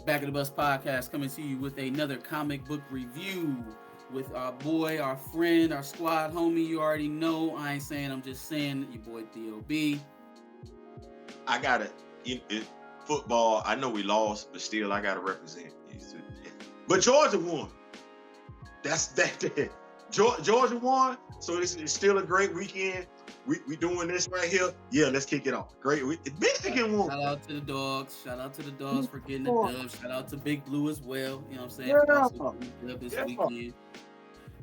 Back of the Bus podcast coming to you with another comic book review with our boy, our friend, our squad homie. You already know. I ain't saying, I'm just saying, your boy Theo B. I gotta in football. I know we lost, but still I gotta represent. But Georgia won. That's that. Georgia won, so it's still a great weekend. We doing this right here. Yeah, let's kick it off. Great. Michigan won. Shout out to the dogs. Shout out to the dogs for getting the dub. Shout out to Big Blue as well. You know what I'm saying? Yeah. Also dub this weekend.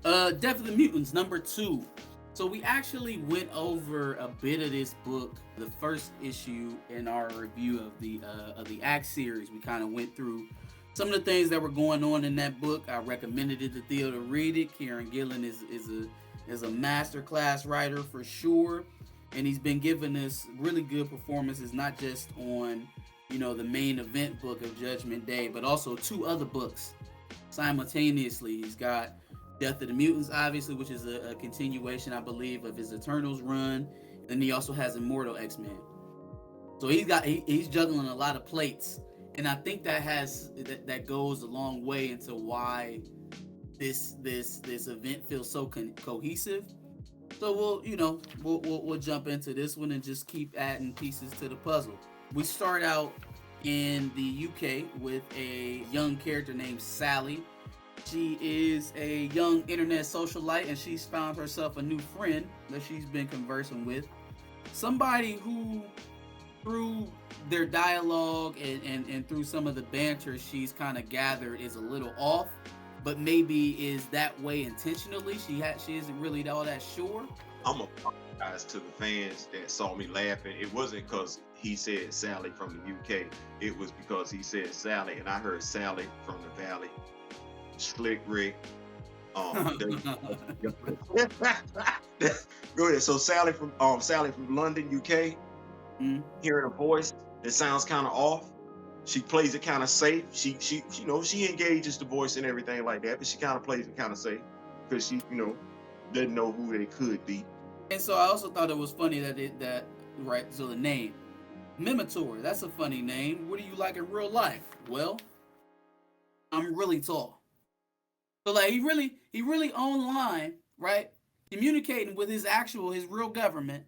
Death of the Mutants #2. So we actually went over a bit of this book, the first issue in our review of the A.X.E series. We kind of went through some of the things that were going on in that book. I recommended it to Theo to read it. Kieron Gillen is a masterclass writer for sure, and he's been giving us really good performances, not just on the main event book of Judgment Day, but also two other books simultaneously. He's got Death of the Mutants, obviously, which is a continuation, I believe, of his Eternals run, and he also has Immortal X-Men. So he's juggling a lot of plates, and I think that goes a long way into why this event feels so cohesive. So we'll jump into this one and just keep adding pieces to the puzzle. We start out in the UK with a young character named Sally. She is a young internet socialite, and she's found herself a new friend that she's been conversing with. Somebody who, through their dialogue and through some of the banter she's kind of gathered, is a little off, but maybe is that way intentionally. She isn't really all that sure. I'm gonna apologize to the fans that saw me laughing. It wasn't because he said Sally from the UK. It was because he said Sally, and I heard Sally from the Valley. Slick Rick. Go ahead. So Sally from London, UK. Hearing a voice that sounds kind of off. She plays it kind of safe. She engages the voice and everything like that, but she kind of plays it kind of safe because she doesn't know who they could be. And so I also thought it was funny so the name Mimitor, that's a funny name. What do you like in real life? Well, I'm really tall. So like he really online, right? Communicating with his real government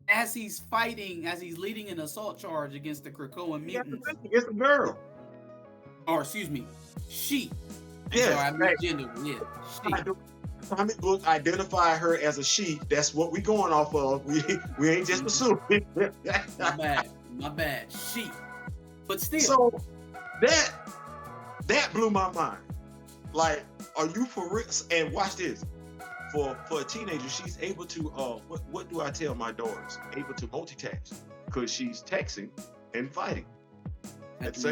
as he's leading an assault charge against the Krakoan mutants. It's a girl. Or excuse me, she. Yeah. So I mean gender. Yeah. She. Comic book identify her as a she. That's what we going off of. We ain't just assuming. My bad. She. But still. So that blew my mind. Like, are you for real? And watch this. For a teenager, she's able to what do I tell my daughters? Able to multitask because she's texting and fighting. That's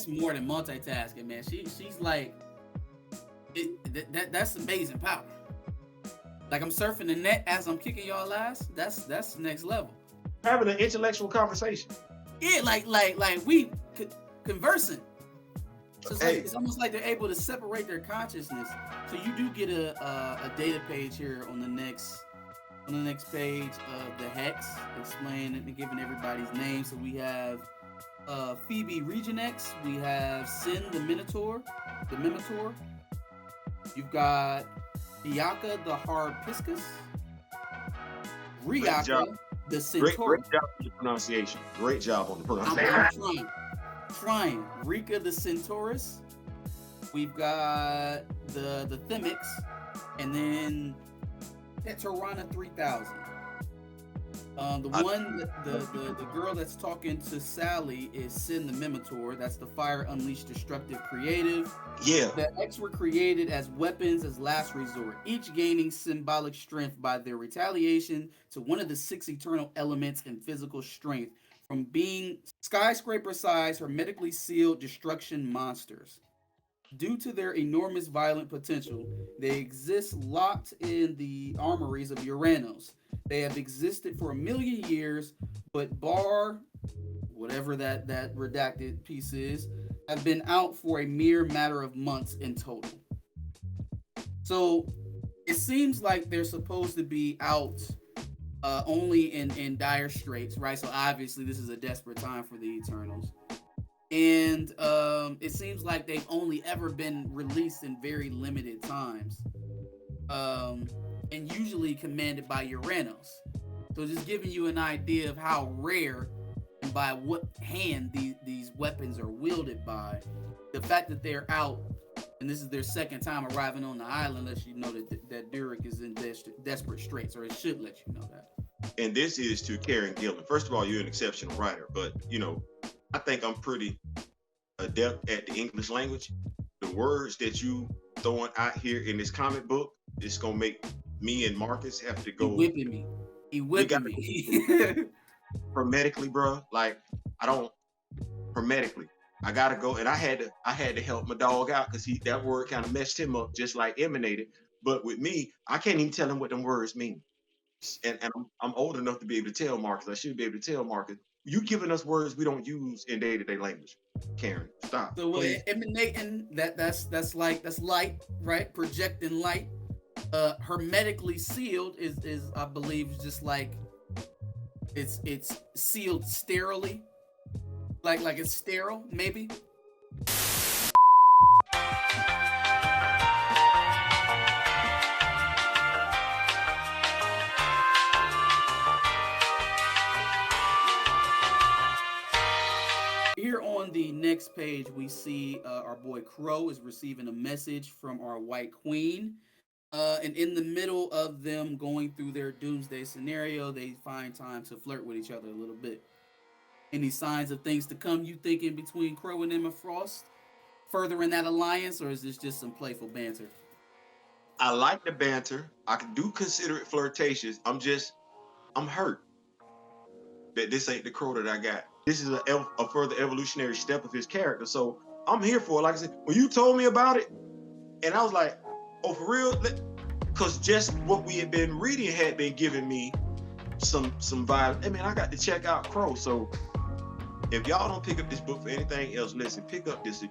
more than multitasking, man. She's like that's amazing power. Like, I'm surfing the net as I'm kicking y'all ass. That's next level. Having an intellectual conversation. Yeah, like we conversing. So it's almost like they're able to separate their consciousness. So you do get a data page here on the next page of the hex, explaining and giving everybody's names. So we have Phoebe Regenex, we have Sin the Minotaur. You've got Iaka the Harpiscus, Riaka the Centaur. Great job on the pronunciation. Great job on the pronunciation. I'm trying. Rika the Centaurus. We've got the Themix, and then Tetorana 3000. The girl that's talking to Sally is Sin the Mimitor. That's the Fire Unleashed Destructive Creative. Yeah. The X were created as weapons as last resort, each gaining symbolic strength by their retaliation to one of the 6 eternal elements in physical strength, from being skyscraper-sized, hermetically sealed destruction monsters. Due to their enormous violent potential, they exist locked in the armories of Uranos. They have existed for 1 million years, but bar, whatever that redacted piece is, have been out for a mere matter of months in total. So it seems like they're supposed to be out only in dire straits, right? So obviously this is a desperate time for the Eternals. And it seems like they've only ever been released in very limited times, and usually commanded by Uranus. So just giving you an idea of how rare and by what hand these weapons are wielded by. The fact that they're out, and this is their second time arriving on the island, lets you know that Durik is in desperate straits, or it should let you know that. And this is to Kieron Gillen. First of all, you're an exceptional writer, but I think I'm pretty adept at the English language. The words that you throwing out here in this comic book, it's gonna make me and Marcus have to go. He whipping me. Hermetically, bro. Like hermetically. I gotta go, and I had to help my dog out because that word kind of messed him up, just like emanated. But with me, I can't even tell him what them words mean. And I'm old enough to be able to tell Marcus. I should be able to tell Marcus. You giving us words we don't use in day-to-day language. Kieron, stop. So emanating, that's light, right? Projecting light. Hermetically sealed is I believe just like it's sealed sterilely. Like it's sterile, maybe. Here on the next page, we see our boy Crow is receiving a message from our White Queen. And in the middle of them going through their doomsday scenario, they find time to flirt with each other a little bit. Any signs of things to come, you think, in between Crow and Emma Frost? Furthering that alliance, or is this just some playful banter? I like the banter. I do consider it flirtatious. I'm hurt that this ain't the Crow that I got. This is a further evolutionary step of his character. So I'm here for it. Like I said, when you told me about it, and I was like, oh, for real? Because just what we had been reading had been giving me some vibes. I mean, I got to check out Crow. So if y'all don't pick up this book for anything else, listen, pick up this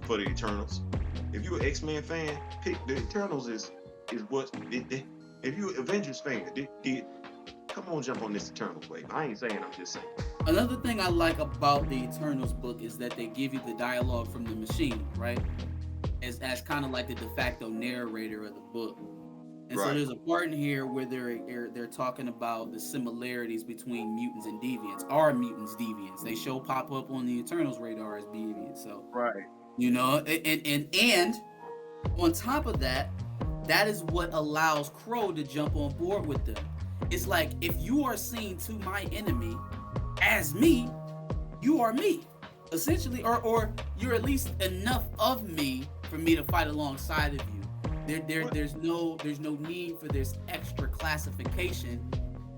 for the Eternals. If you're an X-Men fan, pick the Eternals is what. If you're an Avengers fan, come on, jump on this Eternals wave. I ain't saying, I'm just saying. Another thing I like about the Eternals book is that they give you the dialogue from the machine, right? As kind of like the de facto narrator of the book. And so there's a part in here where they're talking about the similarities between mutants and deviants. Are mutants deviants? They pop up on the Eternals radar as deviants. So and on top of that, that is what allows Crow to jump on board with them. It's like, if you are seen to my enemy as me, you are me, essentially, or you're at least enough of me for me to fight alongside of you. There's no need for this extra classification.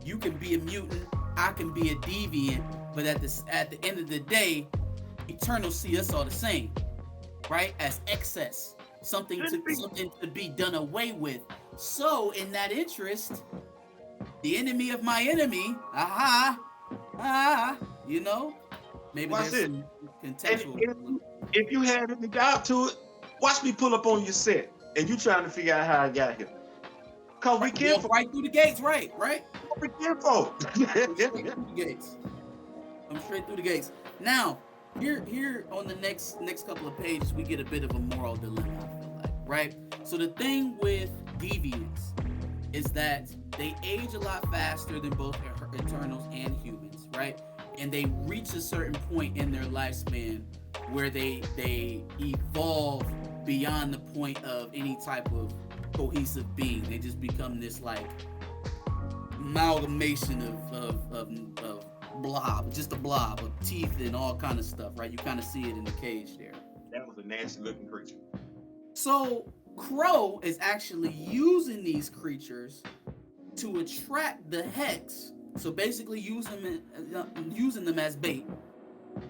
You can be a mutant, I can be a deviant, but at the end of the day, Eternals see us all the same, right? As excess, something to be done away with. So in that interest, the enemy of my enemy, maybe Watch there's some contextual. If you had any doubt to it, watch me pull up on your set. And you trying to figure out how I got here. Cause we can't right through the gates, right? We can't vote. Straight through the gates. I'm straight through the gates. Now, here on the next couple of pages, we get a bit of a moral dilemma, I feel like, right? So the thing with deviants is that they age a lot faster than both Eternals and humans, right? And they reach a certain point in their lifespan where they evolve beyond the point of any type of cohesive being. They just become this like amalgamation of blob, just a blob of teeth and all kind of stuff, right? You kind of see it in the cage there. That was a nasty looking creature. So Crow is actually using these creatures to attract the Hex. So basically using them as bait.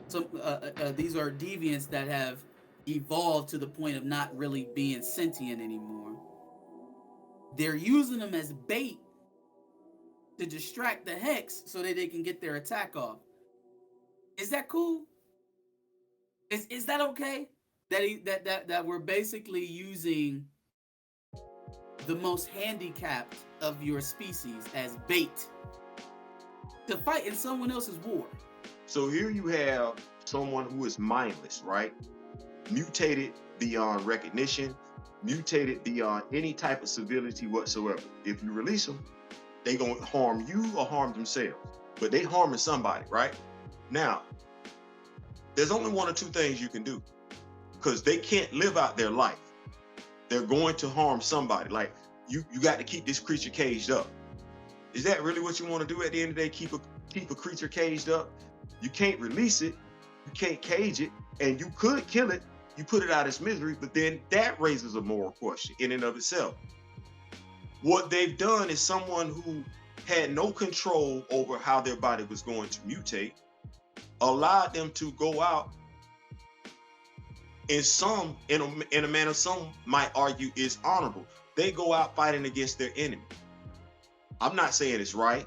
So these are deviants that have evolved to the point of not really being sentient anymore. They're using them as bait to distract the Hex so that they can get their attack off. Is that cool? Is that okay? That we're basically using the most handicapped of your species as bait to fight in someone else's war. So here you have someone who is mindless, right? mutated beyond recognition, mutated beyond any type of civility whatsoever. If you release them, they gonna harm you or harm themselves, but they harming somebody, right? Now, there's only one or two things you can do, because they can't live out their life. They're going to harm somebody. Like, you got to keep this creature caged up. Is that really what you want to do at the end of the day? Keep a creature caged up? You can't release it, you can't cage it, and you could kill it. You put it out of its misery, but then that raises a moral question in and of itself. What they've done is someone who had no control over how their body was going to mutate, allowed them to go out in a manner some might argue is honorable. They go out fighting against their enemy. I'm not saying it's right.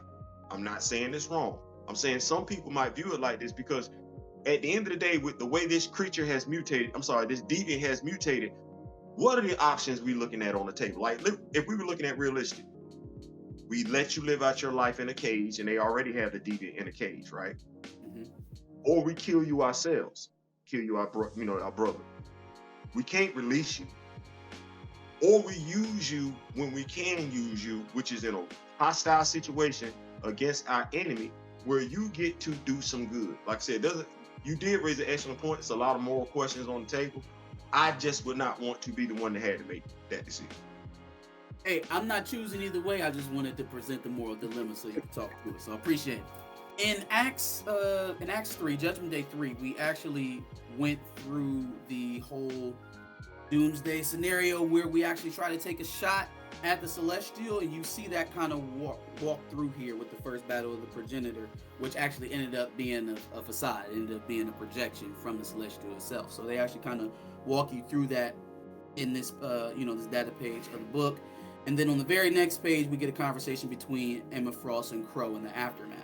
I'm not saying it's wrong. I'm saying some people might view it like this, because at the end of the day, with the way this creature has mutated, this deviant has mutated, what are the options we looking at on the table? Like, if we were looking at realistic, we let you live out your life in a cage, and they already have the deviant in a cage, right? Mm-hmm. Or we kill you ourselves, kill you our brother. We can't release you. Or we use you when we can use you, which is in a hostile situation against our enemy, where you get to do some good. Like I said, you did raise an excellent point. It's a lot of moral questions on the table. I just would not want to be the one that had to make that decision. Hey, I'm not choosing either way. I just wanted to present the moral dilemma so you can talk through it. So I appreciate it. In Acts 3, Judgment Day 3, we actually went through the whole doomsday scenario where we actually try to take a shot at the Celestial, and you see that kind of walk through here with the first battle of the Progenitor, which actually ended up being a facade, ended up being a projection from the Celestial itself. So they actually kind of walk you through that in this this data page of the book. And then on the very next page, we get a conversation between Emma Frost and Crow in the aftermath.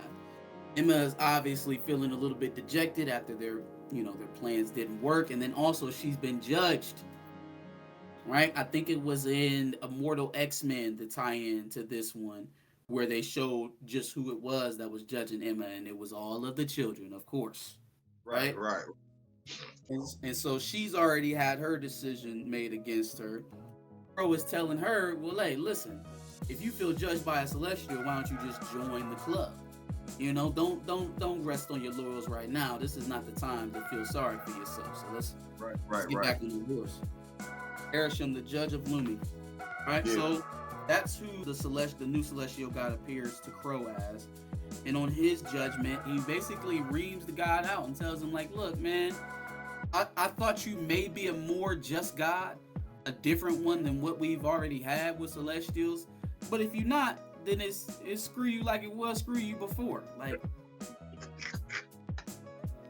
Emma is obviously feeling a little bit dejected after their plans didn't work, and then also she's been judged. Right, I think it was in Immortal X-Men, the tie-in to this one, where they showed just who it was that was judging Emma, and it was all of the children, of course. Right. And so she's already had her decision made against her. Crow is telling her, well, hey, listen, if you feel judged by a Celestial, why don't you just join the club? Don't rest on your laurels right now. This is not the time to feel sorry for yourself. So let's get back on the horse. Erisham, the judge of Lumi. Right? Yeah. So that's who the new Celestial God appears to Crow as. And on his judgment, he basically reams the God out and tells him, like, look, man, I thought you may be a more just God, a different one than what we've already had with Celestials. But if you're not, then it's screw you like it was screw you before. Like,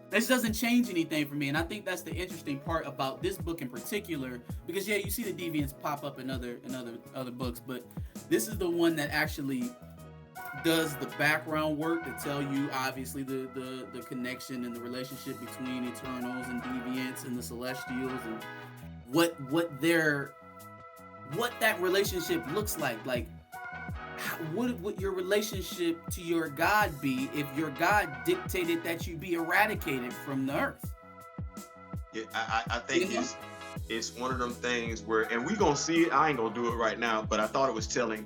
this doesn't change anything for me, and I think that's the interesting part about this book in particular, because yeah, you see the Deviants pop up in other books, but this is the one that actually does the background work to tell you obviously the connection and the relationship between Eternals and Deviants and the Celestials, and what that relationship looks like. Like, what would your relationship to your God be if your God dictated that you be eradicated from the earth? Yeah, I think it's one of them things where, and we gonna see it. I ain't gonna do it right now, but I thought it was telling,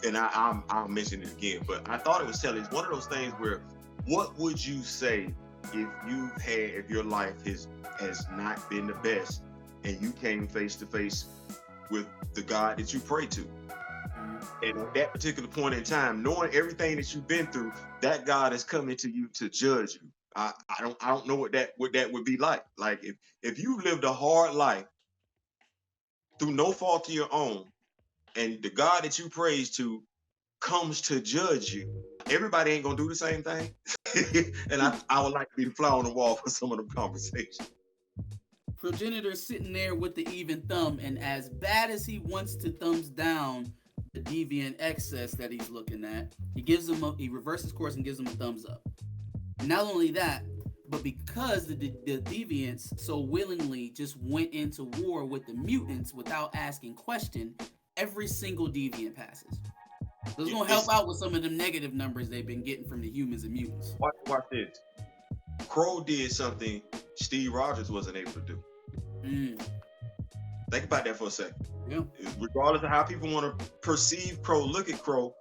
and I'll mention it again. But I thought it was telling. It's one of those things where, what would you say if your life has not been the best, and you came face to face with the God that you pray to? And at that particular point in time, knowing everything that you've been through, that God is coming to you to judge you. I don't know what that would be like. Like, if you lived a hard life through no fault of your own, and the God that you praise to comes to judge you, everybody ain't gonna do the same thing. And I would like to be the fly on the wall for some of the conversations. Progenitor sitting there with the even thumb, and as bad as he wants to thumbs down the deviant excess that he's looking at, he reverses course and gives him a thumbs up. Not only that, but because the deviants so willingly just went into war with the mutants without asking question, every single deviant passes. So it's gonna help out with some of the negative numbers they've been getting from the humans and mutants. Watch this. Crow did something Steve Rogers wasn't able to do. Mm, Think about that for a second. yeah. Regardless of how people want to perceive Crow, look at Crow.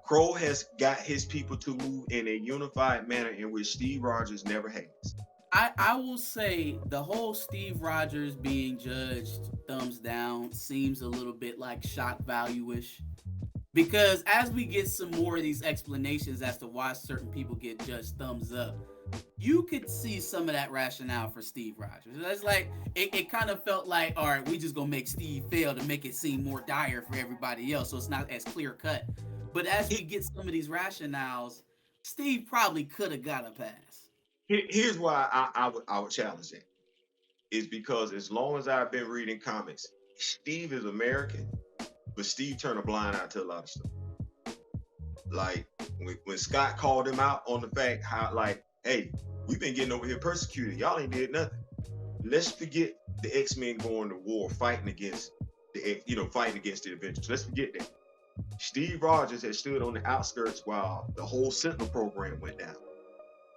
Crow has got his people to move in a unified manner in which Steve Rogers never has. I will say the whole Steve Rogers being judged thumbs down seems a little bit like shock value-ish. Because as we get some more of these explanations as to why certain people get judged thumbs up, you could see some of that rationale for Steve Rogers. It's like it kind of felt like, all right, we just gonna make Steve fail to make it seem more dire for everybody else, so it's not as clear cut. But as we get some of these rationales, Steve probably could have got a pass. Here's why I would challenge that. Is because as long as I've been reading comics, Steve is American, but Steve turned a blind eye to a lot of stuff. Like when Scott called him out on the fact how, like, hey, we've been getting over here persecuted. Y'all ain't did nothing. Let's forget the X-Men going to war, fighting against the Avengers. Let's forget that. Steve Rogers had stood on the outskirts while the whole Sentinel program went down.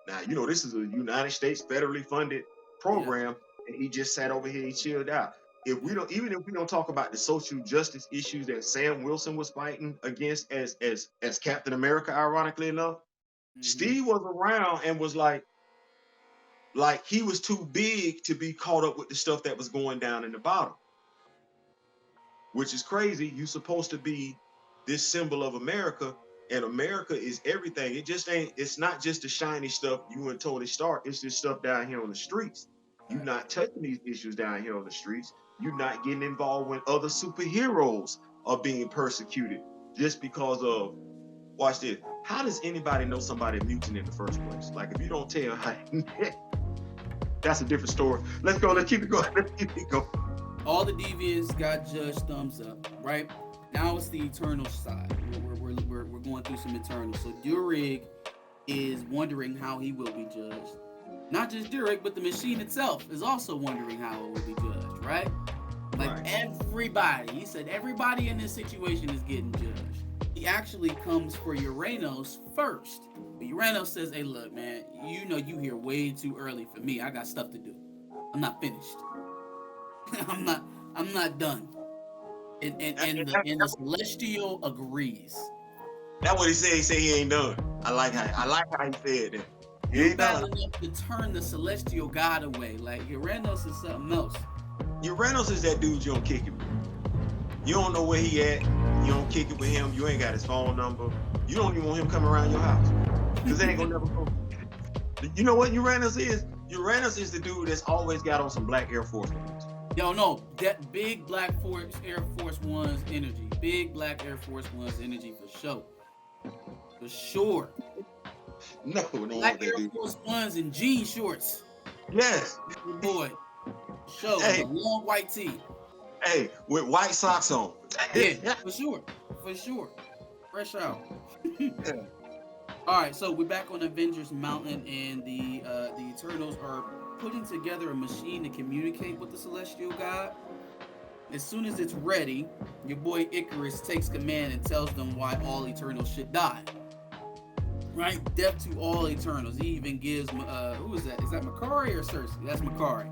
Now, this is a United States federally funded program, and he just sat over here, he chilled out. Even if we don't talk about the social justice issues that Sam Wilson was fighting against as Captain America, ironically enough, Steve was around and was like he was too big to be caught up with the stuff that was going down in the bottom, which is crazy. You're supposed to be this symbol of America, and America is everything. It's not just the shiny stuff you and Tony Stark. It's this stuff down here on the streets. You're not touching these issues down here on the streets. You're not getting involved when other superheroes are being persecuted just because of, watch this. How does anybody know somebody mutant in the first place? Like, if you don't tell, that's a different story. Let's go. Let's keep it going. All the Deviants got judged thumbs up, right? Now it's the Eternal side. We're going through some Eternals. So Durig is wondering how he will be judged. Not just Durig, but the machine itself is also wondering how it will be judged, right? Like everybody. He said everybody in this situation is getting judged. He actually comes for Uranos first. But Uranos says, hey, look, man, you here way too early for me. I got stuff to do. I'm not finished. I'm not done. And the Celestial agrees. That's what he said. He said he ain't done. I like how he said that. He ain't bad done. enough to turn the Celestial God away. Like Uranos is something else. Uranos is that dude you don't kick it with. You don't know where he at. You don't kick it with him. You ain't got his phone number. You don't even want him coming around your house. Because they ain't gonna never go. You know what Uranus is? Uranus is the dude that's always got on some black Air Force Ones. Yo, no, that big black Air Force One's energy. Big black Air Force One's energy for sure. For sure. No, black Air Force Ones and jean shorts. Yes. Boy. Show hey. A long white tee. Hey, with white socks on. Yeah, for sure. For sure. Fresh out. All right, so we're back on Avengers Mountain, and the Eternals are putting together a machine to communicate with the Celestial God. As soon as it's ready, your boy Icarus takes command and tells them why all Eternals should die. Right? Death to all Eternals. He even gives, who is that? Is that Makari or Cersei? That's Makari.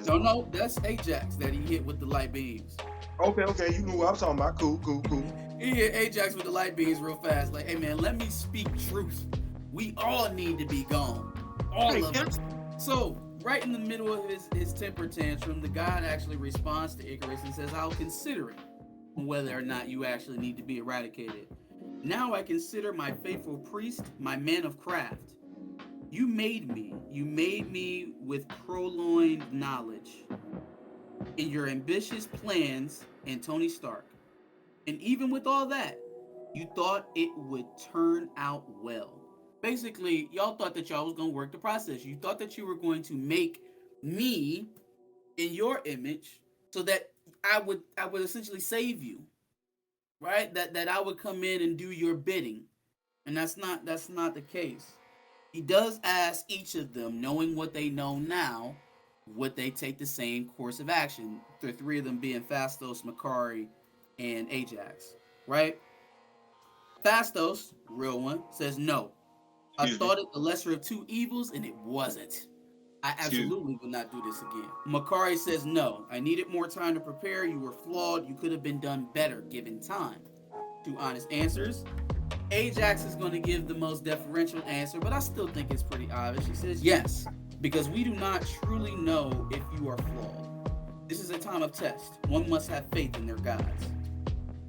No, that's Ajax that he hit with the light beams. Okay, you knew what I'm talking about. Cool. He hit Ajax with the light beams real fast. Like, hey man, let me speak truth. We all need to be gone. All of us. So, right in the middle of his temper tantrum, the god actually responds to Icarus and says, I'll consider it whether or not you actually need to be eradicated. Now I consider my faithful priest my man of craft. You made me with purloined knowledge in your ambitious plans and Tony Stark. And even with all that, you thought it would turn out well. Basically, y'all thought that y'all was going to work the process. You thought that you were going to make me in your image so that I would essentially save you. Right? That I would come in and do your bidding. And that's not the case. He does ask each of them, knowing what they know now, would they take the same course of action? The three of them being Phastos, Makari, and Ajax, right? Phastos, real one, says no. I thought it the lesser of two evils, and it wasn't. I absolutely will not do this again. Makari says, no, I needed more time to prepare. You were flawed. You could have been done better given time. 2 honest answers. Ajax is going to give the most deferential answer, but I still think it's pretty obvious. She says, yes, because we do not truly know if you are flawed. This is a time of test. One must have faith in their gods.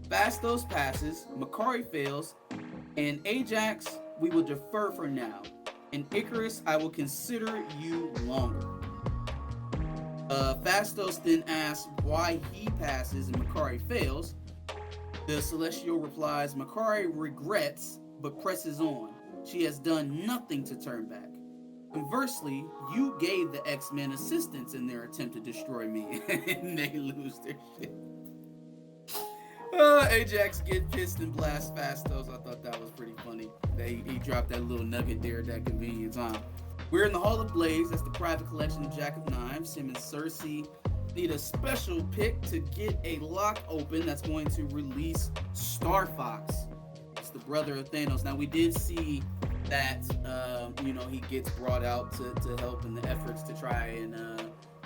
Fastos passes, Makari fails, and Ajax, we will defer for now. And Icarus, I will consider you longer. Fastos then asks why he passes and Makari fails. The Celestial replies, Makari regrets, but presses on. She has done nothing to turn back. Conversely, you gave the X-Men assistance in their attempt to destroy me, and they lose their shit. Ajax get pissed and blast Fastos. I thought that was pretty funny. He dropped that little nugget there at that convenient time. We're in the Hall of Blaze. That's the private collection of Jack of Knives. Him and Cersei need a special pick to get a lock open that's going to release Star Fox. It's the brother of Thanos. Now, we did see that, he gets brought out to help in the efforts to try and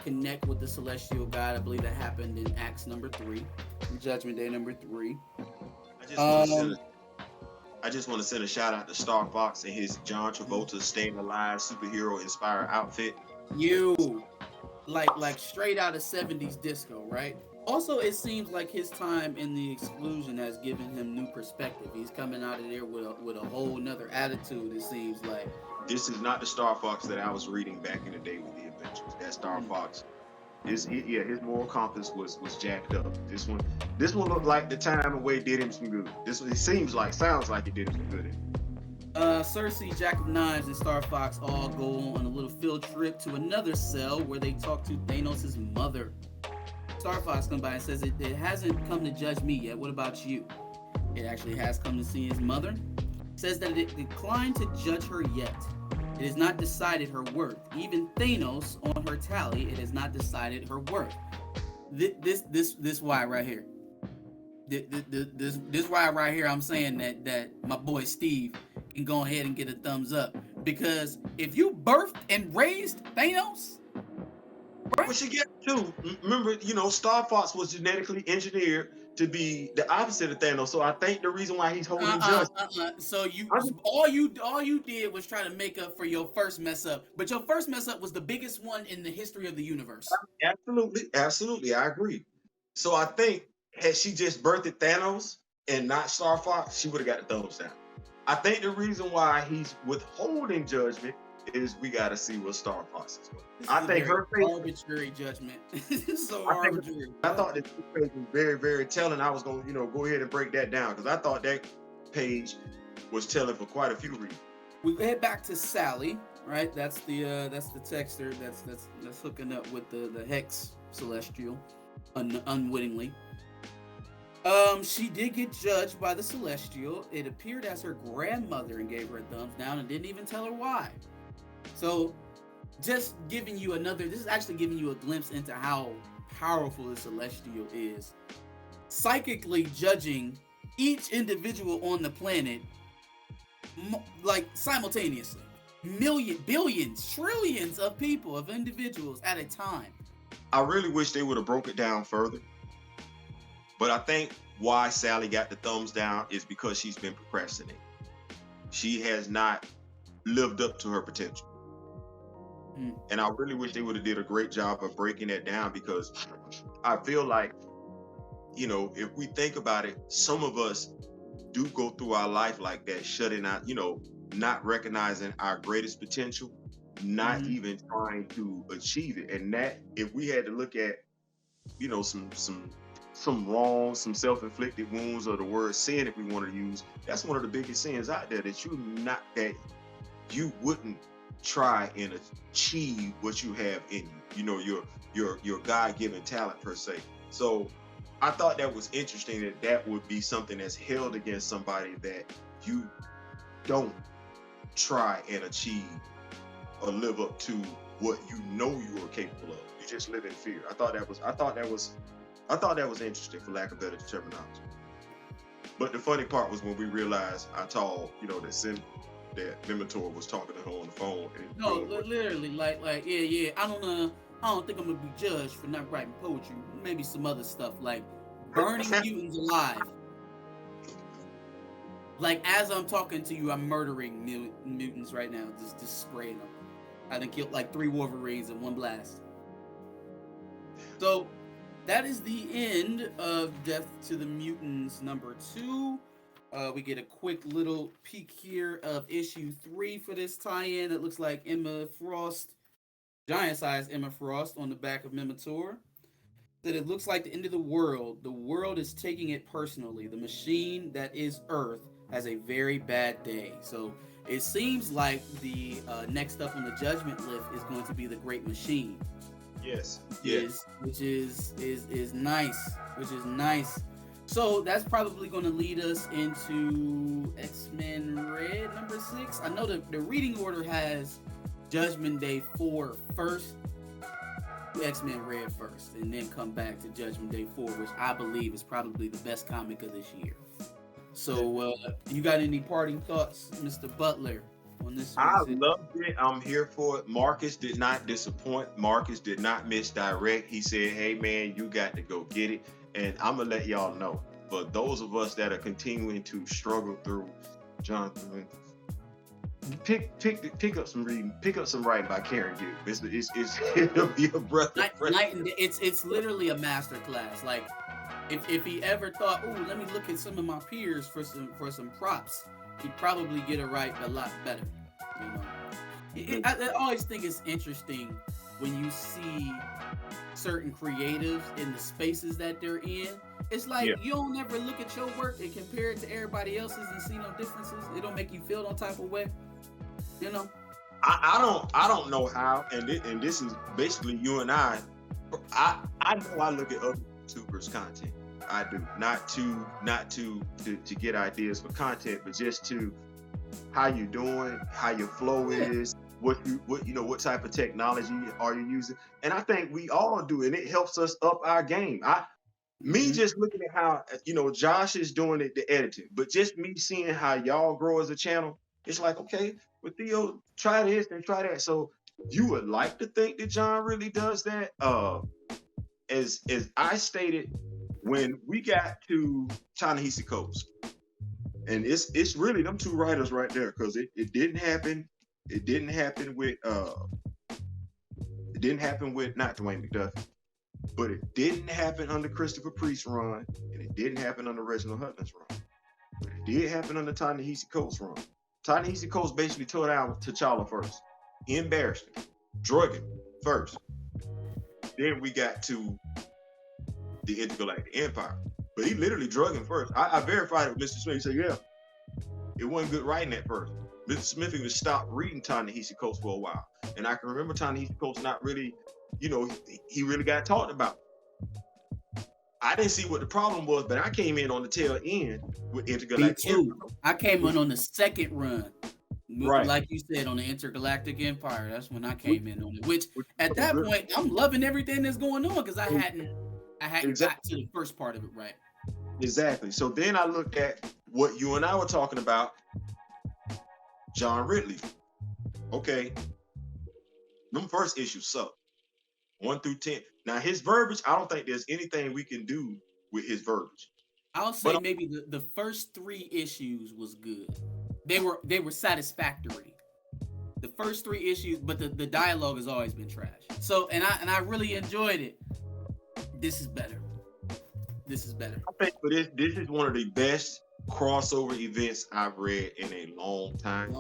connect with the Celestial God. I believe that happened in Acts number 3, Judgment Day number 3. I just want to send a shout out to Star Fox and his John Travolta Staying Alive superhero inspired outfit. Like straight out of 70s disco, right? Also, it seems like his time in the Exclusion has given him new perspective. He's coming out of there with a whole nother attitude, it seems like. This is not the Star Fox that I was reading back in the day with the Avengers. That Star Fox, his moral compass was jacked up. This one looked like the time and way did him some good. Sounds like it did him some good. Cersei, Jack of Knives, and Star Fox all go on a little field trip to another cell where they talk to Thanos' mother. Star Fox comes by and says it hasn't come to judge me yet. What about you? It actually has come to see his mother. Says that it declined to judge her yet. It has not decided her worth. Even Thanos on her tally, it has not decided her worth. This why right here. This why right here I'm saying that my boy Steve can go ahead and get a thumbs up, because if you birthed and raised Thanos, right? What you get too. Remember, Star Fox was genetically engineered to be the opposite of Thanos. So I think the reason why he's holding judgment. So all you did was try to make up for your first mess up, but your first mess up was the biggest one in the history of the universe. Absolutely, I agree. So I think had she just birthed Thanos and not Star Fox, she would have got the thumbs down. I think the reason why he's withholding judgment is we got to see what Star Fox is going. I think her face, arbitrary judgment. Arbitrary. I thought that page was very, very telling. I was going to, go ahead and break that down because I thought that page was telling for quite a few reasons. We head back to Sally, right? That's the texter that's hooking up with the Hex Celestial, unwittingly. She did get judged by the Celestial. It appeared as her grandmother and gave her a thumbs down and didn't even tell her why. So, just giving you this is actually giving you a glimpse into how powerful the Celestial is. Psychically judging each individual on the planet, like simultaneously. Billions, trillions of people, of individuals at a time. I really wish they would have broke it down further. But I think why Sally got the thumbs down is because she's been procrastinating. She has not lived up to her potential. And I really wish they would have did a great job of breaking that down, because I feel like, if we think about it, some of us do go through our life like that, shutting out, not recognizing our greatest potential, not even trying to achieve it. And that, if we had to look at, some wrongs, some self-inflicted wounds, or the word sin, if we want to use, that's one of the biggest sins out there, that you wouldn't try and achieve what you have in you, your God-given talent per se. So I thought that was interesting that would be something that's held against somebody that you don't try and achieve or live up to what you are capable of. You just live in fear. I thought that was interesting, for lack of better terminology. But the funny part was when we realized that that Minotaur was talking to her on the phone. And No, literally, like, yeah. I don't think I'm gonna be judged for not writing poetry. Maybe some other stuff like burning mutants alive. Like as I'm talking to you, I'm murdering mutants right now, just spraying them. I done killed like 3 Wolverines in one blast. So that is the end of Death to the Mutants number 2. We get a quick little peek here of issue 3 for this tie-in. It looks like Emma Frost, giant-sized Emma Frost on the back of Minotaur. That it looks like the end of the world. The world is taking it personally. The machine that is Earth has a very bad day. So it seems like the next up on the Judgment list is going to be the Great Machine. Yes. Which is nice. Which is nice. So that's probably going to lead us into X-Men Red number 6. I know the reading order has Judgment Day 4 first, X-Men Red first, and then come back to Judgment Day 4, which I believe is probably the best comic of this year. So you got any parting thoughts, Mr. Butler, on this? I loved it. I'm here for it. Marcus did not disappoint. Marcus did not misdirect. He said, hey man, you got to go get it. And I'm gonna let y'all know, for those of us that are continuing to struggle through Jonathan, pick up some reading, pick up some writing by Kieron Gillen. It'll be a breath of fresh air. It's literally a master class. Like if he ever thought, oh, let me look at some of my peers for some props, he'd probably get it right a lot better. You know, I always think it's interesting when you see certain creatives in the spaces that they're in. It's like you don't ever look at your work and compare it to everybody else's and see no differences. It don't make you feel no type of way. You know, I don't know how, and this is basically you and I know I look at other YouTubers' content. I do not to get ideas for content, but just to how you doing, how your flow is, what type of technology are you using, and I think we all do, and it helps us up our game. Just looking at how Josh is doing the editing, but just me seeing how y'all grow as a channel, it's like, okay, with Theo, try this and try that. So you would like to think that John really does that. As I stated, when we got to Ta-Nehisi Coates, and it's really them 2 writers right there, because it didn't happen. It didn't happen with not Dwayne McDuffie, but it didn't happen under Christopher Priest's run, and it didn't happen under Reginald Hutton's run. But it did happen under Ta-Nehisi Coates' run. Ta-Nehisi Coates basically tore down T'Challa first, embarrassed him, drug him first. Then we got to the Intergalactic Empire, but he literally drug him first. I verified it with Mr. Smith. He said, yeah, it wasn't good writing at first. Mr. Smith even stopped reading Ta-Nehisi Coates for a while. And I can remember Ta-Nehisi Coates not really, he really got talked about. I didn't see what the problem was, but I came in on the tail end with Intergalactic Empire. I came in on the second run. Right. Like you said, on the Intergalactic Empire. That's when I came in on it. Which at that point, I'm loving everything that's going on because I hadn't got to the first part of it right. Exactly. So then I looked at what you and I were talking about, John Ridley. Okay. Them first issues suck. 1 through 10. Now his verbiage, I don't think there's anything we can do with his verbiage. I'll say maybe the first 3 issues was good. They were satisfactory. The first 3 issues, but the dialogue has always been trash. So and I really enjoyed it. This is better. I think for this is one of the best crossover events I've read in a long time.